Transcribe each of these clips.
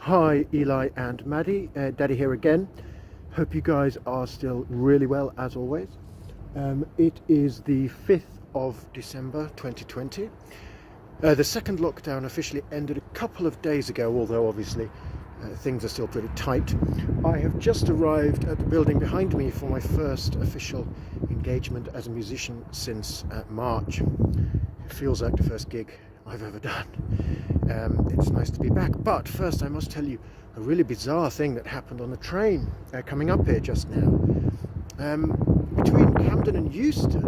Hi Eli and Maddie, Daddy here again. Hope you guys are still really well as always. It is the 5th of December 2020. The second lockdown officially ended a couple of days ago, although obviously things are still pretty tight. I have just arrived at the building behind me for my first official engagement as a musician since March. It feels like the first gig I've ever done. It's nice to be back, but first I must tell you a really bizarre thing that happened on the train coming up here just now. Between Camden and Euston,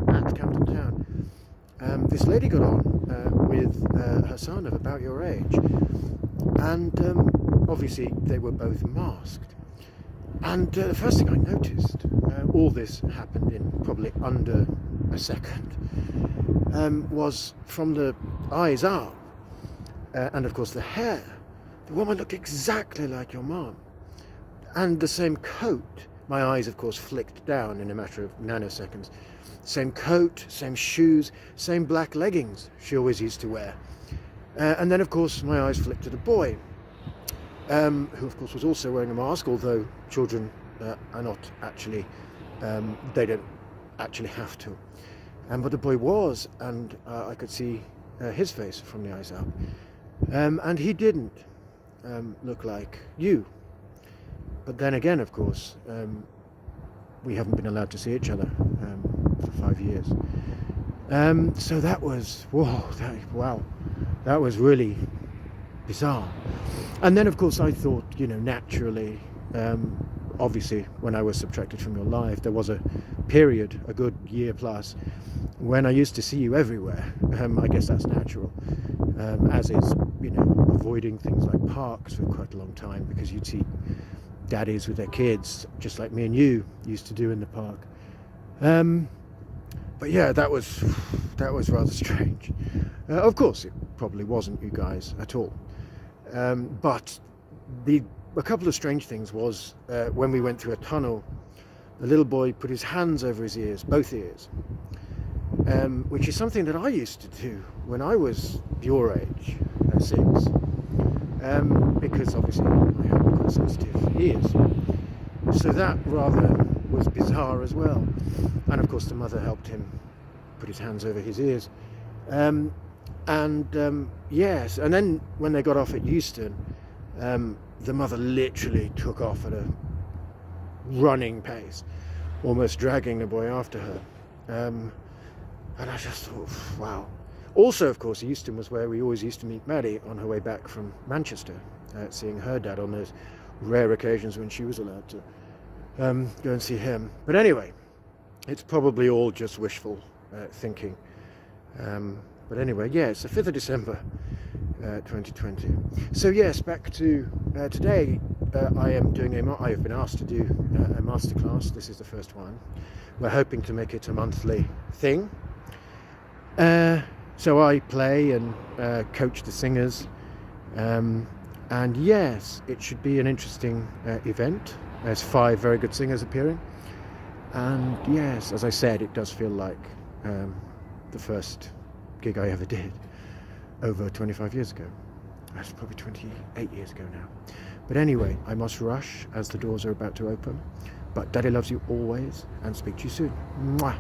at Camden Town, this lady got on with her son of about your age, and obviously they were both masked. And the first thing I noticed, all this happened in probably under a second, was from the eyes up, and of course the hair. The woman looked exactly like your mum, and the same coat. My eyes, of course, flicked down in a matter of nanoseconds. Same coat, same shoes, same black leggings she always used to wear. And then, of course, my eyes flicked to the boy, who, of course, was also wearing a mask, although children are not actually, they don't actually have to. But the boy was, and I could see his face from the eyes up. And he didn't look like you. But then again, of course, we haven't been allowed to see each other for 5 years. So that was, wow, that was really bizarre. And then, of course, I thought, naturally, obviously, when I was subtracted from your life, there was a period, a good year plus, when I used to see you everywhere. I guess that's natural, as is, avoiding things like parks for quite a long time, because you'd see daddies with their kids, just like me and you used to do in the park. But yeah, that was rather strange. Of course, it probably wasn't you guys at all. But a couple of strange things was when we went through a tunnel, the little boy put his hands over his ears, both ears, which is something that I used to do when I was your age, 6, because obviously I have quite sensitive ears. So that rather was bizarre as well. And of course the mother helped him put his hands over his ears. Yes, and then when they got off at Euston, the mother literally took off at a running pace, almost dragging the boy after her. And I just thought, wow. Also, of course, Euston was where we always used to meet Maddie on her way back from Manchester, seeing her dad on those rare occasions when she was allowed to go and see him. But anyway, it's probably all just wishful thinking. But anyway, yeah, it's the 5th of December, 2020. So yes, back to today. I have been asked to do a masterclass. This is the first one. We're hoping to make it a monthly thing. So I play and coach the singers. And yes, it should be an interesting event. There's 5 very good singers appearing. And yes, as I said, it does feel like the first gig I ever did over 25 years ago. That's probably 28 years ago now. But anyway, I must rush as the doors are about to open. But Daddy loves you always, and speak to you soon. Mwah.